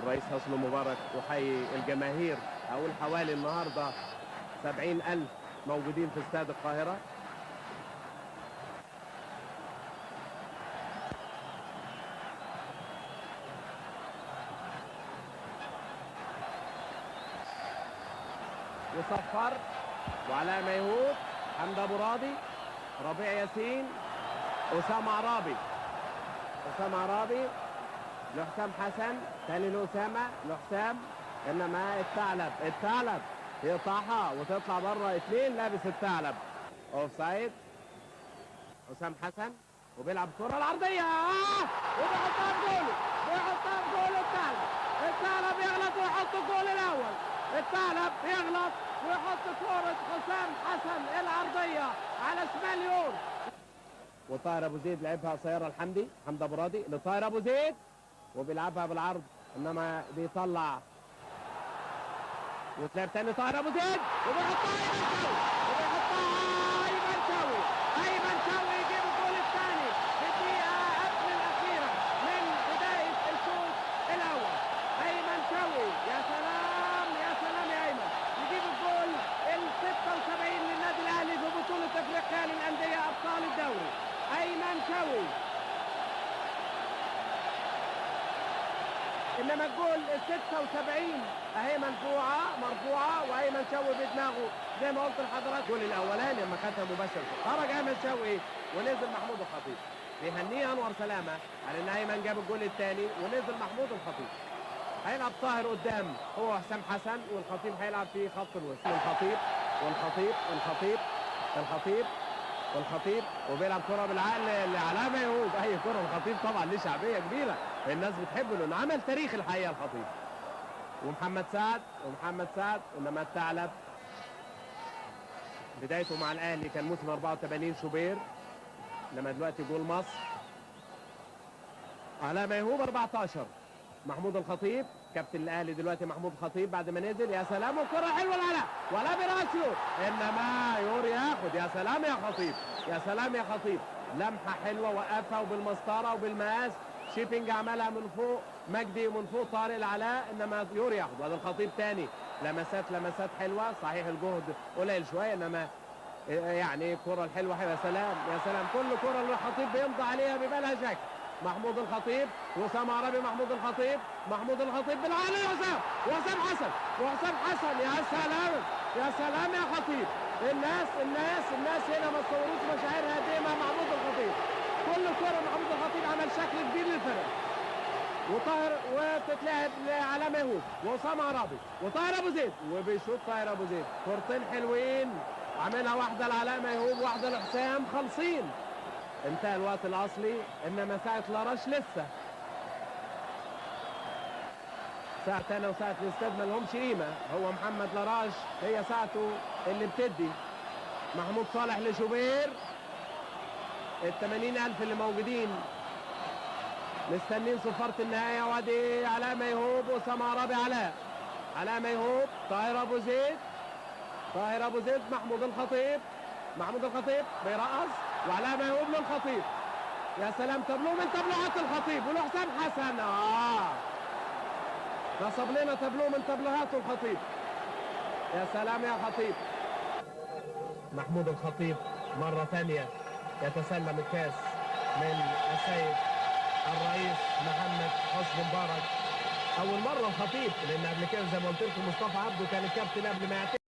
الرئيس حسني مبارك وحي الجماهير. أقول حوالي النهاردة 70,000 موجودين في استاد القاهرة. وصفر وعلاء ميهوب، حمد ابو راضي، ربيع ياسين، اسامه عرابي، لحسام حسن، تاني لاسامه، لحسام، انما الثعلب يقطعها وتطلع بره. 2 لابس الثعلب. اوف سايد. حسام حسن وبيلعب الكره العرضيه وبيحطها في جوله، الثعلب يغلط ويحط الجول الاول. الثعلب يغلط ويحط كرة حسام حسن العرضية على شمال يور. وطاهر ابو زيد لعبها قصيرة لحمدي، حمد ابو راضي لطاهر ابو زيد وبيلعبها بالعرض، انما بيطلع وتلعب تاني طاهر ابو زيد وبيحطها ايمن شوقي يجيب الجول الثاني في الدقيقة قبل الأخيرة من بداية الشوط الأول. ايمن شوقي، يا سلام يا ايمن، يجيب الجول ال 76 للنادي الاهلي في بطولة افريقيا للأندية ابطال الدوري. ايمن شوقي، انما الجول ال 76 اهي مرفوعه وايمن شوقي بدماغه زي ما قلت لحضرتك. الجول الاولاني لما خدها مباشر خرج ايمن شوقي ونزل محمود الخطيب. بيهنيه انور سلامه على ان ايمن جاب الجول الثاني ونزل محمود الخطيب. هيلعب طاهر قدام هو حسام حسن، والخطيب هيلعب في خط الوسط. الخطيب وبيلعب كرة بالعقل لعلاء ميهوب. اي كرة الخطيب طبعا ليه شعبية كبيرة، الناس بتحبه لانه عمل تاريخ الحقيقة الخطيب. ومحمد سعد انما الثعلب بدايته مع الاهلي كان موسم 84 شوبير، انما دلوقتي جول مصر. علاء ميهوب 14. محمود الخطيب كابتن الاهلي دلوقتي، محمود الخطيب بعد ما نزل. يا سلام والكره حلوه لعلاء ولا براسه، انما يور ياخد. يا سلام يا خطيب، لمحه حلوه وقفها وبالمسطره وبالمقاس. شيبينج عملها من فوق مجدي ومن فوق طارق العلاء، انما يور ياخد. وادي الخطيب تاني لمسات حلوه، صحيح الجهد قليل شويه انما يعني الكره الحلوه. يا سلام كل كره اللي الخطيب بيمضي عليها بيبقى لها شكل. محمود الخطيب واسامه عرابي، محمود الخطيب بالعالي وحسام حسن. يا سلام يا خطيب. الناس هنا ما تصوروش مشاعرها قد ايه مع محمود الخطيب. كل كره محمود الخطيب عمل شكل كبير للفرق. وطاهر وتتلعب لعلاء ميهوب واسامه عرابي وطاهر ابو زيد، وبيشوط طاهر ابو زيد كورتين حلوين، عاملها واحده لعلاء ميهوب واحده لحسام، خالصين. انتهى الوقت الاصلي، انما ساعه لاراش لسه. ساعتنا وساعه الاستاد ما لهمش قيمه. هو محمد لاراش هي ساعته اللي بتدي. محمود صالح لشوبير. ال 80,000 اللي موجودين مستنين صفاره النهايه. وادي علاء ميهوب واسامه عرابي. علاء ميهوب، طاهر ابو زيد، محمود الخطيب بيرقص وعلاء ميهوب للخطيب. يا سلام، تابلوه من تابلوهات الخطيب ولحسام حسن. نصب لنا تابلوه من تابلوهات الخطيب. يا سلام يا خطيب. محمود الخطيب مرة ثانية يتسلم الكاس من السيد الرئيس محمد حسني مبارك. أول مرة الخطيب، لأن قبل كده زي ما قلت لكم مصطفى عبده كان الكابتن قبل ما يعتزل.